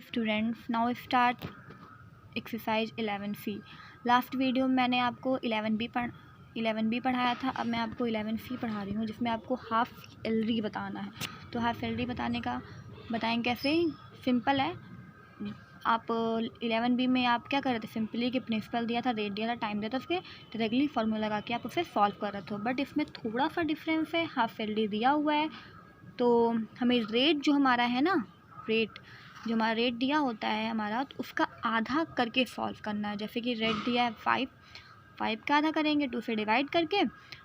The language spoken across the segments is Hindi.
Students, now start exercise 11C। Last video में मैंने आपको 11B पढ़ाया था। अब मैं आपको 11C पढ़ा रही हूँ, जिसमें आपको हाफ एलडी बताना है। तो हाफ एलडी बताएं कैसे, सिंपल है। आप 11B में आप क्या कर रहे थे, सिंपली कि प्रिंसिपल दिया था, रेट दिया था, टाइम दिया था, उसके डायरेक्टली फार्मूला लगा के आप उसे सॉल्व कर रहे थे। बट इसमें थोड़ा सा डिफरेंस है, हाफ एलडी दिया हुआ है तो हमें रेट जो हमारा है ना, जो हमारा रेट दिया होता है हमारा, तो उसका आधा करके सॉल्व करना है। जैसे कि रेट दिया है 5 का आधा करेंगे 2 से डिवाइड करके।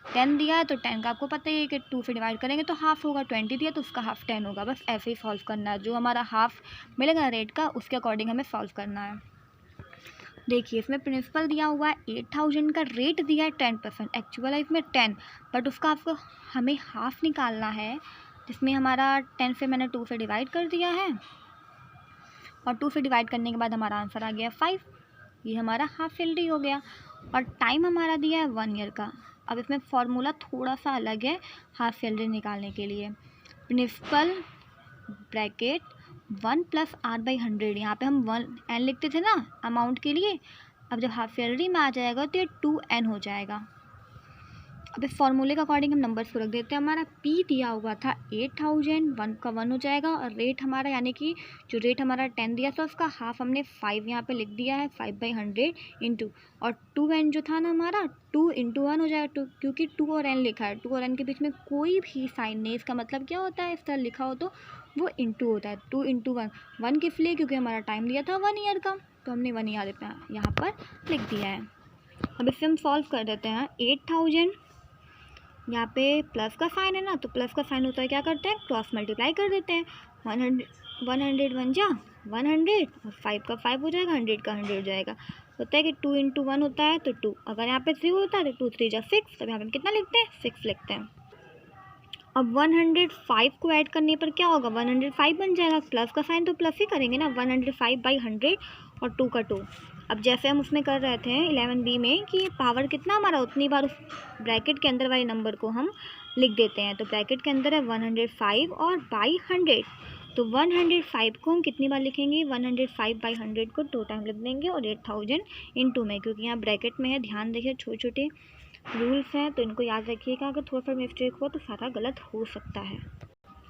10 दिया है तो 10 का आपको पता ही है कि 2 से डिवाइड करेंगे तो हाफ होगा। 20 दिया तो उसका हाफ 10 होगा। बस ऐसे ही सॉल्व करना है। जो हमारा हाफ मिलेगा रेट का, उसके अकॉर्डिंग हमें सॉल्व करना है। देखिए, इसमें प्रिंसिपल दिया हुआ है 8000 का, रेट दिया है 10%, एक्चुअल है इसमें 10, बट उसका आपको हमें हाफ निकालना है, जिसमें हमारा 10 से मैंने 2 से डिवाइड कर दिया है और 2 से डिवाइड करने के बाद हमारा आंसर आ गया 5। ये हमारा हाफ एलडी हो गया। और टाइम हमारा दिया है 1 ईयर का। अब इसमें फॉर्मूला थोड़ा सा अलग है हाफ एलडी निकालने के लिए। प्रिंसिपल ब्रैकेट 1 + R/100, यहाँ पे हम 1n लिखते थे ना अमाउंट के लिए। अब जब हाफ एलडी में आ जाएगा तो ये 2n हो जाएगा। अब इस फॉर्मूले के अकॉर्डिंग हम नंबर्स को रख देते हैं। हमारा P दिया हुआ था 8000, 1 का 1 हो जाएगा, और रेट हमारा यानी कि जो रेट हमारा 10 दिया था उसका हाफ हमने 5 यहाँ पे लिख दिया है, 5/100 इंटू, और 2n जो था ना हमारा 2 × 1 हो जाएगा। क्योंकि 2 और n लिखा है, 2 और n के बीच में कोई भी साइन नहीं, इसका मतलब क्या होता है, इस तरह लिखा हो तो वो इंटू होता है। 2 × 1, 1 किस लिए, क्योंकि हमारा टाइम दिया था 1 ईयर का, तो हमने 1 ईयर यहाँ पर लिख दिया है। अब इसे हम सॉल्व कर देते हैं। 8000, यहाँ पे प्लस का साइन है ना, तो प्लस का साइन होता है, क्या करते हैं, क्रॉस मल्टीप्लाई कर देते हैं। 100 1 जा 100, और 5 का 5 हो जाएगा, 100 का 100 हो जाएगा। होता है कि 2 × 1 होता है तो 2, अगर यहाँ पे 0 होता है तो 2 3 जा 6, तब यहाँ पे हम कितना लिखते हैं, 6 लिखते हैं। अब 105 को ऐड करने पर क्या होगा, 105 बन जाएगा। प्लस का साइन तो प्लस ही करेंगे ना, 105/100 और 2 का 2। अब जैसे हम उसमें कर रहे थे 11B में कि पावर कितना हमारा, उतनी बार उस ब्रैकेट के अंदर वाले नंबर को हम लिख देते हैं। तो ब्रैकेट के अंदर है 105 और बाई 100, तो 105 को हम कितनी बार लिखेंगे, 105/100 को 2 टाइम लिख देंगे, और 8000 इंटू में, क्योंकि यहाँ ब्रैकेट में है, ध्यान देखिए छोटे छोटे रूल्स हैं तो इनको याद रखिएगा। अगर थोड़ा सा मिस्टेक हो तो सारा गलत हो सकता है।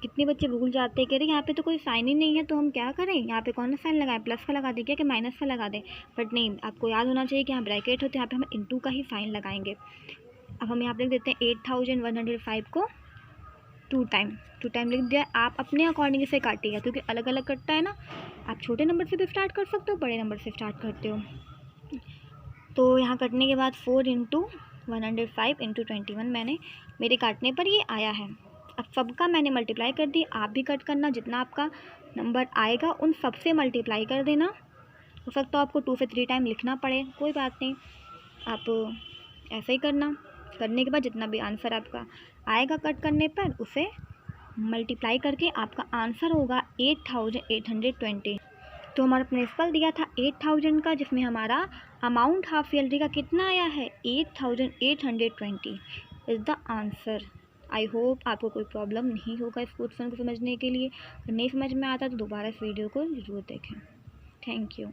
कितने बच्चे भूल जाते हैं, कह रहे यहाँ पे तो कोई साइन ही नहीं है तो हम क्या करें, यहाँ पे कौन सा साइन लगाएं, प्लस का लगा दें क्या, कि माइनस का लगा दें। बट नहीं, आपको याद होना चाहिए कि यहाँ ब्रैकेट हो तो यहाँ पे हम इंटू का ही साइन लगाएंगे। अब हम यहाँ पे लिख देते हैं 8105 को 2 टाइम लिख दिया। आप अपने अकॉर्डिंग इसे काटिएगा, क्योंकि अलग अलग कटता है ना। आप छोटे नंबर से भी स्टार्ट कर सकते हो, बड़े नंबर से स्टार्ट करते हो। तो यहाँ कटने के बाद 4 × 105 × 21 मेरे काटने पर ये आया है। अब सबका मैंने मल्टीप्लाई कर दी, आप भी कट करना, जितना आपका नंबर आएगा उन सब से मल्टीप्लाई कर देना। हो सकता है आपको 2 से 3 टाइम लिखना पड़े, कोई बात नहीं, आप ऐसे ही करना। करने के बाद जितना भी आंसर आपका आएगा कट करने पर, उसे मल्टीप्लाई करके आपका आंसर होगा 8820। तो हमारा प्रिंसिपल दिया था 8000 का, जिसमें हमारा अमाउंट हाफ ईयरली का कितना आया है, 8820 is the answer. I hope आपको कोई प्रॉब्लम नहीं होगा इस क्वेश्चन को समझने के लिए। अगर नहीं समझ में आता तो दोबारा इस वीडियो को ज़रूर देखें। Thank you.